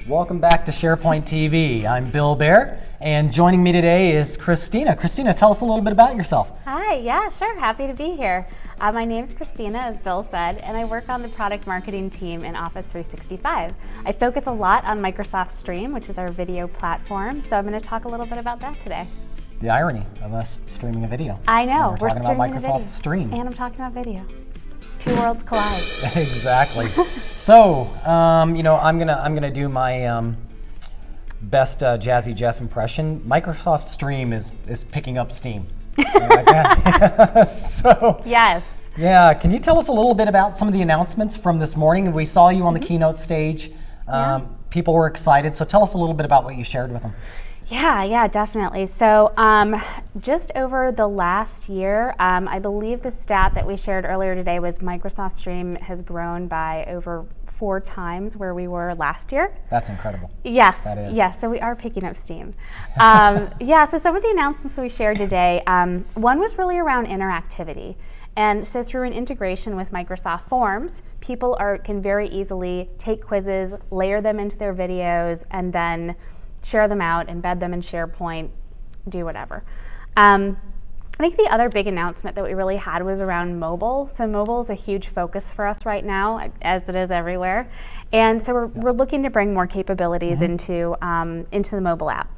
Welcome back to SharePoint TV. I'm Bill Baer, and joining me today is Christina. Christina, tell us a little bit about yourself. Hi, yeah, sure, happy to be here. My name is Christina, as Bill said, and I work on the product marketing team in Office 365. I focus a lot on Microsoft Stream, which is our video platform, so I'm going to talk a little bit about that today. The irony of us streaming a video. I know, we're talking about Microsoft video. Stream. And I'm talking about video. Two worlds collide. Exactly. So, I'm gonna do my best Jazzy Jeff impression. Microsoft Stream is picking up steam. So yes. Yeah. Can you tell us a little bit about some of the announcements from this morning? We saw you on the keynote stage. People were excited. So tell us a little bit about what you shared with them. Yeah, definitely. So just over the last year, I believe the stat that we shared earlier today was Microsoft Stream has grown by over 4 times where we were last year. That's incredible. Yes, that is. Yes, so we are picking up steam. So some of the announcements we shared today, one was really around interactivity. And so through an integration with Microsoft Forms, people can very easily take quizzes, layer them into their videos, and then share them out, embed them in SharePoint, do whatever. I think the other big announcement that we really had was around mobile. So mobile is a huge focus for us right now, as it is everywhere. And so we're looking to bring more capabilities into the mobile app.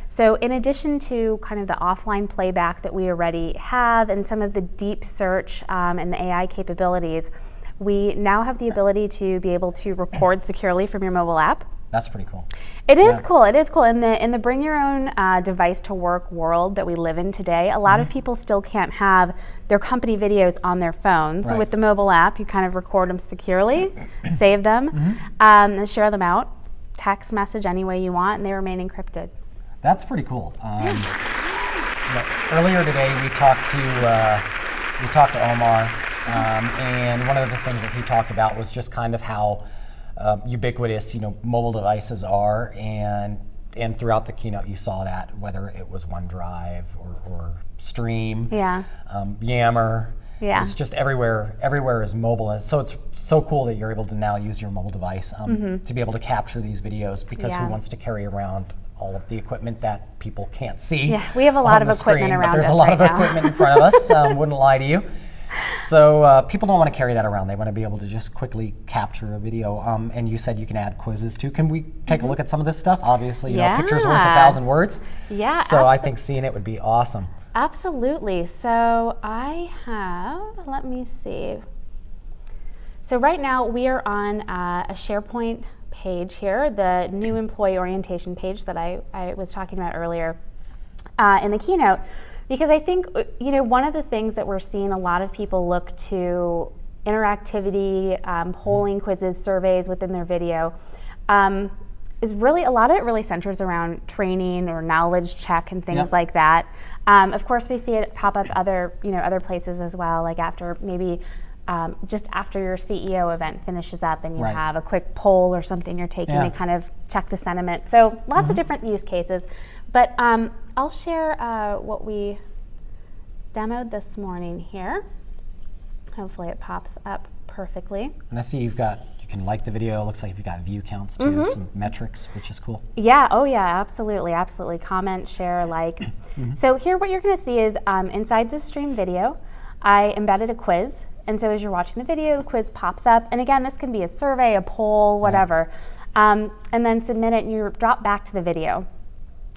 So in addition to kind of the offline playback that we already have and some of the deep search and the AI capabilities, we now have the ability to be able to record securely from your mobile app. That's pretty cool. It is cool. It is cool. In the bring your own device to work world that we live in today, a lot of people still can't have their company videos on their phone. So with the mobile app, you kind of record them securely, save them, and share them out, text message any way you want, and they remain encrypted. That's pretty cool. Earlier today, we talked to Omar, and one of the things that he talked about was just kind of how ubiquitous, mobile devices are, and throughout the keynote you saw that, whether it was OneDrive or Stream, Yammer, it's just everywhere is mobile, and so it's so cool that you're able to now use your mobile device to be able to capture these videos, because who wants to carry around all of the equipment that people can't see? Yeah, we have a lot of equipment around us. There's a lot of equipment in front of us, wouldn't lie to you. So people don't want to carry that around. They want to be able to just quickly capture a video. And you said you can add quizzes too. Can we take a look at some of this stuff? Obviously, picture's worth 1,000 words. Yeah. So I think seeing it would be awesome. Absolutely. So I have, let me see. So right now we are on a SharePoint page here, the new employee orientation page that I was talking about earlier in the keynote. Because I think, one of the things that we're seeing a lot of people look to interactivity, polling, quizzes, surveys within their video, is really, a lot of it really centers around training or knowledge check and things like that. Of course, we see it pop up other places as well, like after maybe just after your CEO event finishes up and you have a quick poll or something you're taking to kind of check the sentiment. So lots of different use cases. But I'll share what we demoed this morning here. Hopefully it pops up perfectly. And I see you can like the video. It looks like you've got view counts too, some metrics, which is cool. Yeah, absolutely. Comment, share, like. So here what you're gonna see is inside this stream video, I embedded a quiz. And so as you're watching the video, the quiz pops up. And again, this can be a survey, a poll, whatever. And then submit it and you drop back to the video.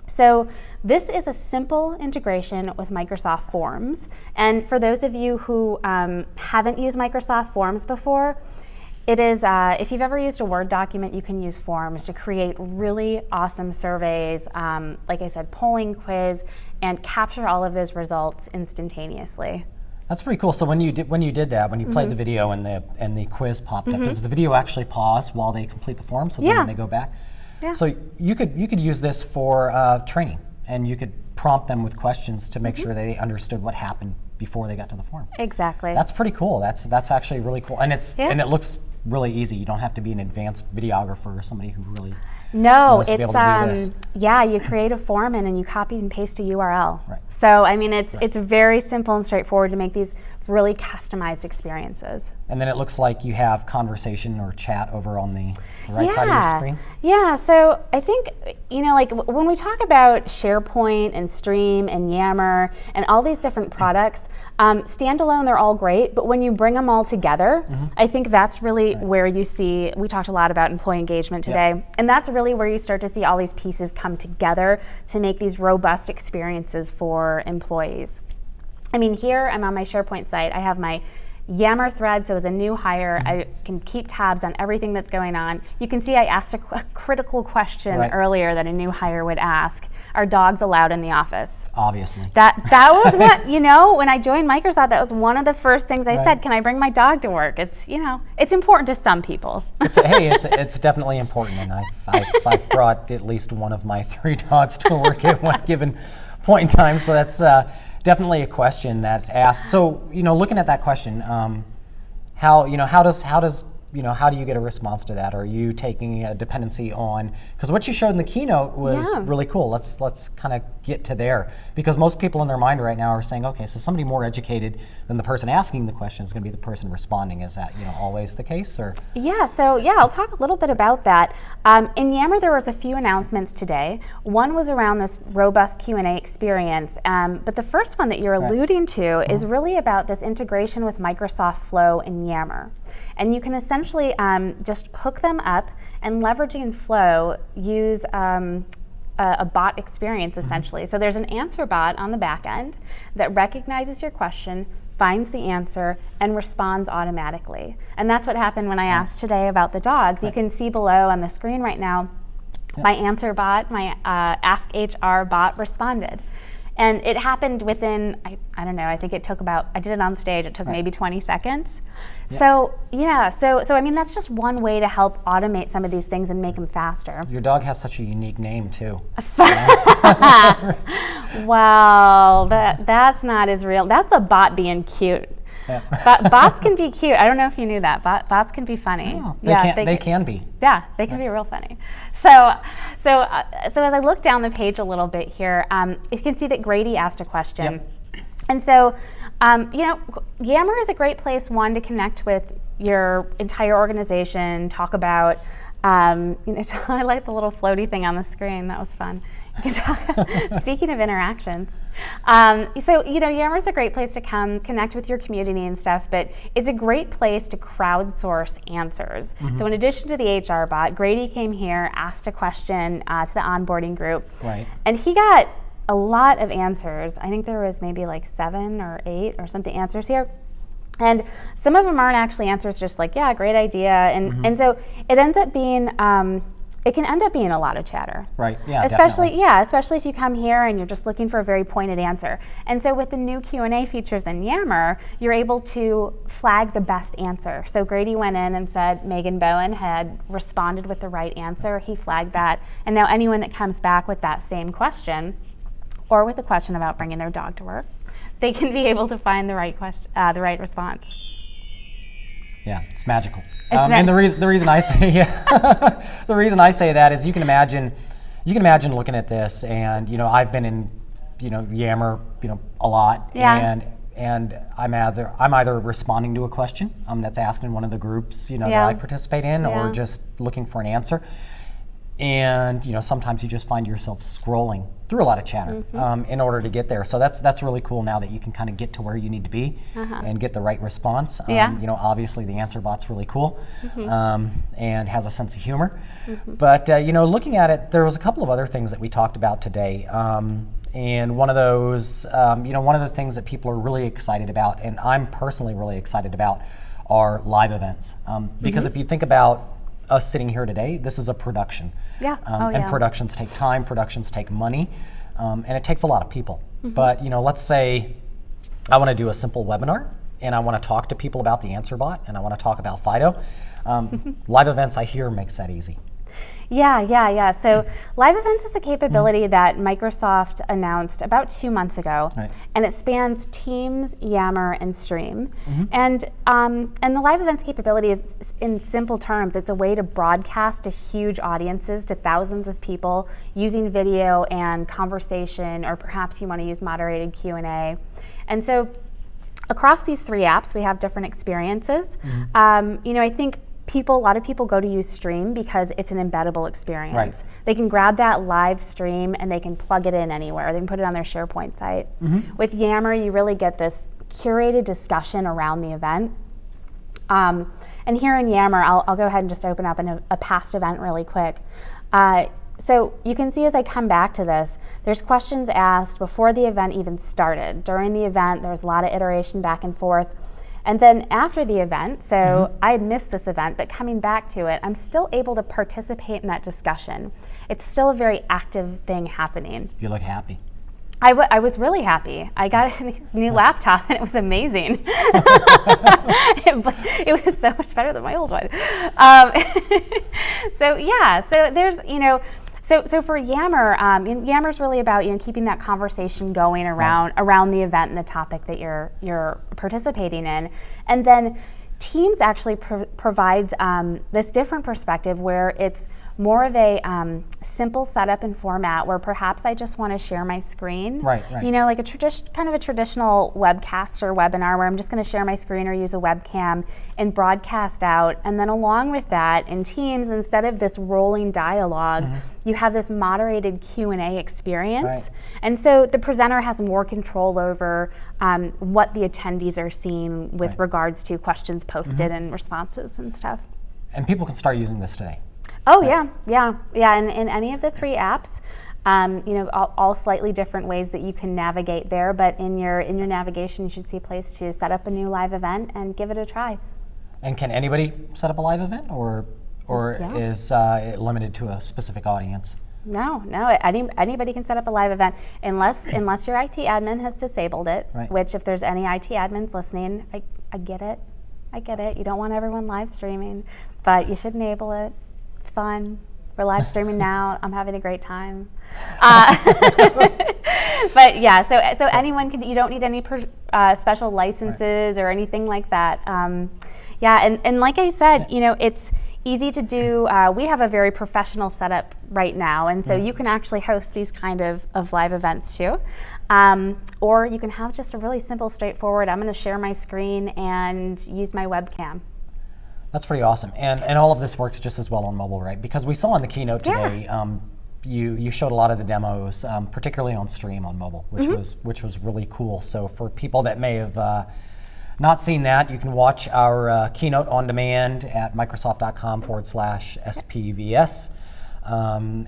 So this is a simple integration with Microsoft Forms. And for those of you who haven't used Microsoft Forms before, it is, if you've ever used a Word document, you can use Forms to create really awesome surveys, like I said, polling, quiz, and capture all of those results instantaneously. That's pretty cool. So when you did that, when you played the video and the quiz popped up, does the video actually pause while they complete the form? So then when they go back? Yeah. So you could use this for training, and you could prompt them with questions to make sure they understood what happened before they got to the form. Exactly. That's pretty cool. That's actually really cool, and it looks really easy. You don't have to be an advanced videographer or somebody who really No, us to be it's able to do this. yeah, you create a form and you copy and paste a URL. Right. So I mean, it's very simple and straightforward to make these really customized experiences. And then it looks like you have conversation or chat over on the right side of your screen. Yeah, so I think, like when we talk about SharePoint and Stream and Yammer and all these different products, standalone, they're all great, but when you bring them all together, I think that's really where you see, we talked a lot about employee engagement today, and that's really where you start to see all these pieces come together to make these robust experiences for employees. I mean, here I'm on my SharePoint site. I have my Yammer thread, so as a new hire, I can keep tabs on everything that's going on. You can see I asked a critical question earlier that a new hire would ask. Are dogs allowed in the office? Obviously. That was what, when I joined Microsoft, that was one of the first things I said, can I bring my dog to work? It's, it's important to some people. It's definitely important, and I've brought at least one of my 3 dogs to work at one given point in time, so that's definitely a question that's asked. So, looking at that question, how do you get a response to that? Are you taking a dependency on, because what you showed in the keynote was really cool. Let's kind of get to there, because most people in their mind right now are saying, okay, so somebody more educated than the person asking the question is going to be the person responding. Is that always the case, or? Yeah, so I'll talk a little bit about that. In Yammer, there was a few announcements today. One was around this robust Q&A experience, but the first one that you're alluding to is really about this integration with Microsoft Flow and Yammer. And you can essentially just hook them up and leveraging Flow, use a bot experience essentially. So there's an answer bot on the back end that recognizes your question, finds the answer, and responds automatically. And that's what happened when I asked today about the dogs. You can see below on the screen right now, my answer bot, my Ask HR bot responded. And it happened within, I don't know, I think it took I did it on stage, it took maybe 20 seconds. So I mean, that's just one way to help automate some of these things and make them faster. Your dog has such a unique name too. Well, that's not as real. That's the bot being cute. Yeah. Bots can be cute. I don't know if you knew that. Bots can be funny. Oh, they can be. Yeah, they can be real funny. So as I look down the page a little bit here, you can see that Grady asked a question. Yep. And so, Yammer is a great place, one, to connect with your entire organization, talk about, I like the little floaty thing on the screen. That was fun. Speaking of interactions, Yammer is a great place to come connect with your community and stuff, but it's a great place to crowdsource answers. So in addition to the HR bot, Grady came here, asked a question to the onboarding group, and he got a lot of answers. I think there was maybe like 7 or 8 or something answers here. And some of them aren't actually answers, just like, yeah, great idea. And so it ends up being, it can end up being a lot of chatter. Right, yeah, especially if you come here and you're just looking for a very pointed answer. And so with the new Q&A features in Yammer, you're able to flag the best answer. So Grady went in and said Megan Bowen had responded with the right answer. He flagged that. And now anyone that comes back with that same question, or with a question about bringing their dog to work, they can be able to find the right question, the right response. Yeah, it's magical. And the reason I say the reason I say that is you can imagine looking at this, and I've been in Yammer a lot, and I'm either responding to a question that's asked in one of the groups that I participate in, or just looking for an answer. And sometimes you just find yourself scrolling through a lot of chatter in order to get there. So that's really cool now that you can kind of get to where you need to be and get the right response. Obviously the answer bot's really cool and has a sense of humor. But looking at it, there was a couple of other things that we talked about today. And one of those, one of the things that people are really excited about, and I'm personally really excited about, are live events. Because if you think about us sitting here today, this is a production. And productions take time, productions take money, and it takes a lot of people. But let's say I want to do a simple webinar, and I want to talk to people about the answer bot, and I want to talk about Fido. Live events, I hear, makes that easy. Yeah. So live events is a capability that Microsoft announced about 2 months ago, Right. and it spans Teams, Yammer, and Stream. And the live events capability is, in simple terms, it's a way to broadcast to huge audiences, to thousands of people, using video and conversation, or perhaps you want to use moderated Q&A. And so across these 3 apps, we have different experiences. I think a lot of people go to use Stream because it's an embeddable experience. Right. They can grab that live stream and they can plug it in anywhere. They can put it on their SharePoint site. With Yammer, you really get this curated discussion around the event. And here in Yammer, I'll go ahead and just open up a past event really quick. So you can see as I come back to this, there's questions asked before the event even started. During the event, there's a lot of iteration back and forth. And then after the event, so I had missed this event, but coming back to it, I'm still able to participate in that discussion. It's still a very active thing happening. You look happy. I was really happy. I got a new laptop and it was amazing. It was so much better than my old one. So there's, So for Yammer, Yammer's really about this that conversation going around the event and the topic that you're participating in, and then Teams actually provides this different perspective where it's more of a simple setup and format where perhaps I just want to share my screen. Right. Like a traditional webcast or webinar where I'm just going to share my screen or use a webcam and broadcast out. And then along with that, in Teams, instead of this rolling dialogue, you have this moderated Q&A experience. Right. And so the presenter has more control over what the attendees are seeing with regards to questions posted and responses and stuff. And people can start using this today. Oh, yeah. And in any of the 3 apps, all slightly different ways that you can navigate there. But in your navigation, you should see a place to set up a new live event and give it a try. And can anybody set up a live event, or is it limited to a specific audience? No. Anybody can set up a live event unless your IT admin has disabled it. Right. Which, if there's any IT admins listening, I get it. You don't want everyone live streaming, but you should enable it. It's fun. We're live streaming now. I'm having a great time. But yeah, so anyone can. You don't need any special licenses or anything like that. And like I said, it's easy to do. We have a very professional setup right now, and so you can actually host these kind of live events too. Or you can have just a really simple, straightforward, I'm going to share my screen and use my webcam. That's pretty awesome. And all of this works just as well on mobile, right? Because we saw in the keynote today, you showed a lot of the demos, particularly on Stream on mobile, which was really cool. So for people that may have not seen that, you can watch our keynote on demand at microsoft.com/SPVS.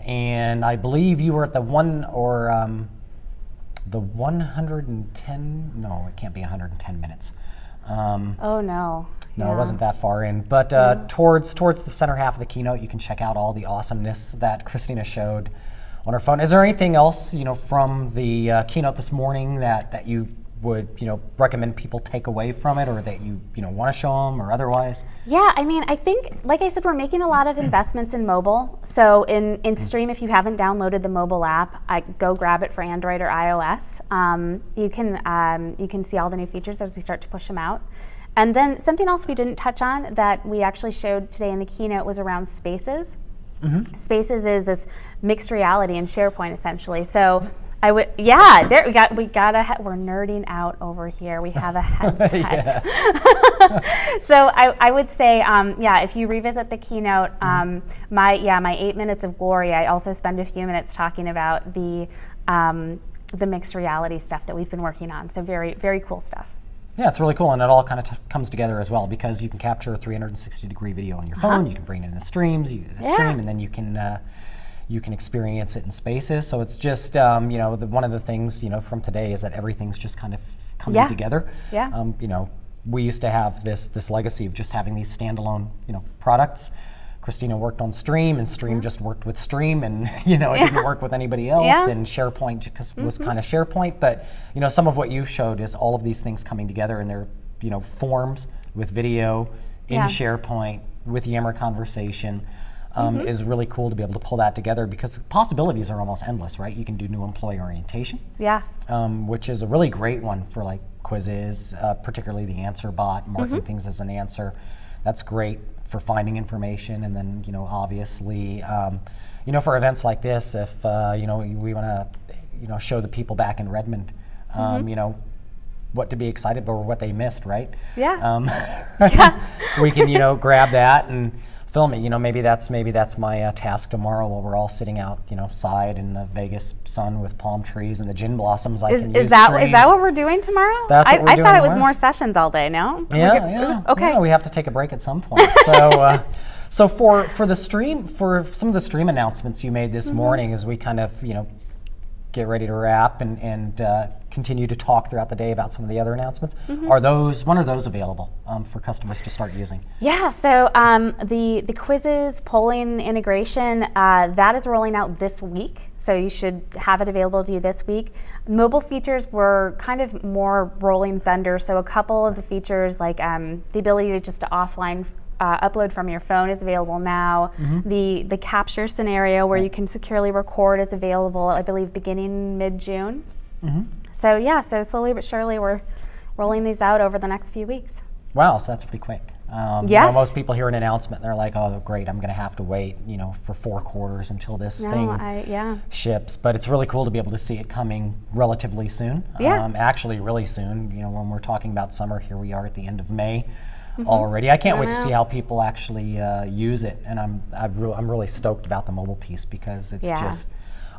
And I believe you were at the 110, no, it can't be 110 minutes. Oh no. No, it wasn't that far in. But towards the center half of the keynote, you can check out all the awesomeness that Christina showed on her phone. Is there anything else, from the keynote this morning that you would, recommend people take away from it, or that you want to show them, or otherwise? Yeah, I think, like I said, we're making a lot of investments in mobile. So in Stream, if you haven't downloaded the mobile app, go grab it for Android or iOS. You can see all the new features as we start to push them out. And then something else we didn't touch on that we actually showed today in the keynote was around Spaces. Spaces is this mixed reality in SharePoint, essentially. So we're nerding out over here. We have a headset. So I would say, if you revisit the keynote, my 8 minutes of glory, I also spend a few minutes talking about the mixed reality stuff that we've been working on. So very, very cool stuff. Yeah, it's really cool, and it all kind of comes together as well, because you can capture a 360-degree video on your phone. You can bring it in the streams, and then you can experience it in Spaces. So it's just one of the things from today is that everything's just kind of coming together. Yeah. We used to have this legacy of just having these standalone products. Christina worked on Stream, and Stream just worked with Stream, and it didn't work with anybody else. And SharePoint was kind of SharePoint, but some of what you showed is all of these things coming together, and they're forms with video in SharePoint with Yammer conversation. is really cool to be able to pull that together, because the possibilities are almost endless, right? You can do new employee orientation, Yeah. which is a really great one for like quizzes, particularly the answer bot, marking things as an answer. That's great for finding information. And then, obviously, for events like this, if, we want to, show the people back in Redmond, what to be excited about or what they missed, right? Yeah. We can, grab that and film it. Maybe that's my task tomorrow while we're all sitting outside in the Vegas sun with palm trees and the gin blossoms. Is that what we're doing tomorrow? That's what we're I doing thought it was tomorrow. more sessions all day. No. Yeah. Okay. Yeah, we have to take a break at some point. So, so for the stream, for some of the stream announcements you made this morning, as we kind of get ready to wrap and continue to talk throughout the day about some of the other announcements. When are those available for customers to start using? Yeah, so the quizzes, polling integration, that is rolling out this week. So you should have it available to you this week. Mobile features were kind of more rolling thunder. So a couple of the features, like the ability to offline upload from your phone, is available now. The capture scenario where you can securely record is available, I believe, beginning mid-June. So yeah, so slowly but surely we're rolling these out over the next few weeks. Wow, so that's pretty quick. Yes. Most people hear an announcement, they're like, "Oh, great! I'm going to have to wait, for 4 quarters until this thing ships." But it's really cool to be able to see it coming relatively soon. Yeah. Actually, really soon. When we're talking about summer, here we are at the end of May. Already, I can't wait to see how people actually use it, and I'm really stoked about the mobile piece, because it's just,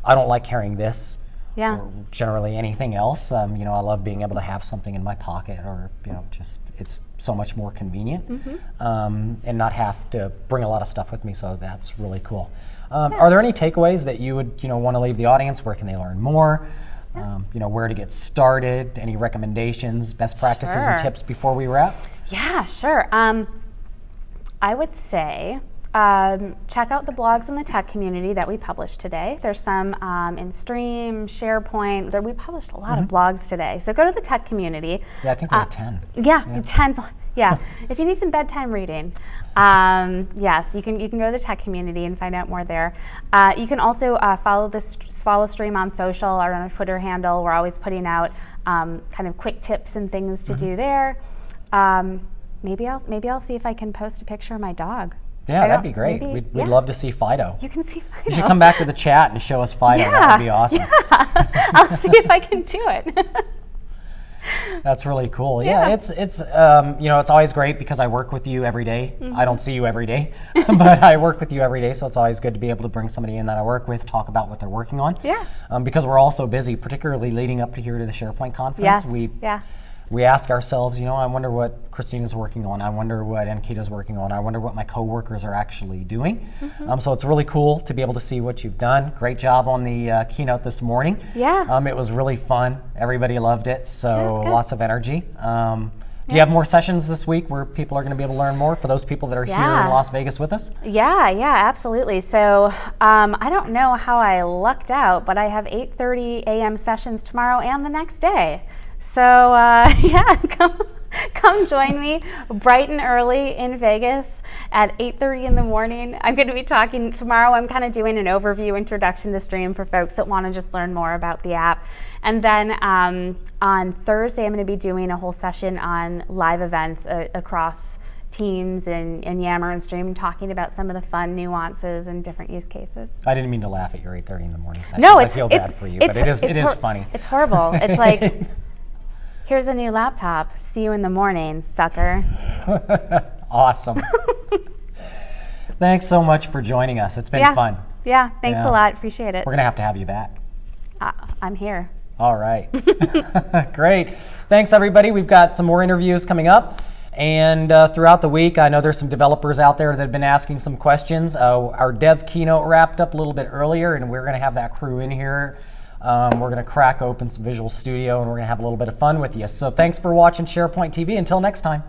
I don't like carrying this or generally anything else. I love being able to have something in my pocket, or just it's so much more convenient, and not have to bring a lot of stuff with me. So that's really cool. Are there any takeaways that you would want to leave the audience? Where can they learn more? Where to get started? Any recommendations, best practices, and tips before we wrap? Yeah, sure. I would say check out the blogs in the tech community that we published today. There's some in Stream, SharePoint. We published a lot of blogs today. So go to the tech community. Yeah, I think we had 10. Yeah, 10. Yeah, if you need some bedtime reading, yes, you can go to the tech community and find out more there. You can also follow Stream on social or on a Twitter handle. We're always putting out kind of quick tips and things to do there. Maybe I'll see if I can post a picture of my dog. Yeah, that'd be great. We'd love to see Fido. You can see Fido. You should come back to the chat and show us Fido. That would be awesome. Yeah. I'll see if I can do it. That's really cool. Yeah, it's always great because I work with you every day. I don't see you every day, but I work with you every day, so it's always good to be able to bring somebody in that I work with, talk about what they're working on. Yeah. Because we're all so busy, particularly leading up to here to the SharePoint conference. Yes. We ask ourselves, I wonder what Christina's working on. I wonder what Ankita's working on. I wonder what my coworkers are actually doing. So it's really cool to be able to see what you've done. Great job on the keynote this morning. Yeah. It was really fun. Everybody loved it. So lots of energy. Do you have more sessions this week where people are going to be able to learn more for those people that are here in Las Vegas with us? Yeah, absolutely. So I don't know how I lucked out, but I have 8:30 a.m. sessions tomorrow and the next day. So come join me bright and early in Vegas at 8:30 in the morning. I'm going to be talking tomorrow. I'm kind of doing an overview introduction to Stream for folks that want to just learn more about the app. And then on Thursday, I'm going to be doing a whole session on live events across Teams and Yammer and Stream, talking about some of the fun nuances and different use cases. I didn't mean to laugh at your 8:30 in the morning session. No, I feel bad for you, but it is funny. It's horrible. It's like, here's a new laptop. See you in the morning, sucker. Awesome. Thanks so much for joining us. It's been fun. Yeah, thanks a lot. Appreciate it. We're going to have you back. I'm here. All right. Great. Thanks, everybody. We've got some more interviews coming up. And throughout the week, I know there's some developers out there that have been asking some questions. Our dev keynote wrapped up a little bit earlier, and we're going to have that crew in here. We're going to crack open some Visual Studio, and we're going to have a little bit of fun with you. So thanks for watching SharePoint TV. Until next time.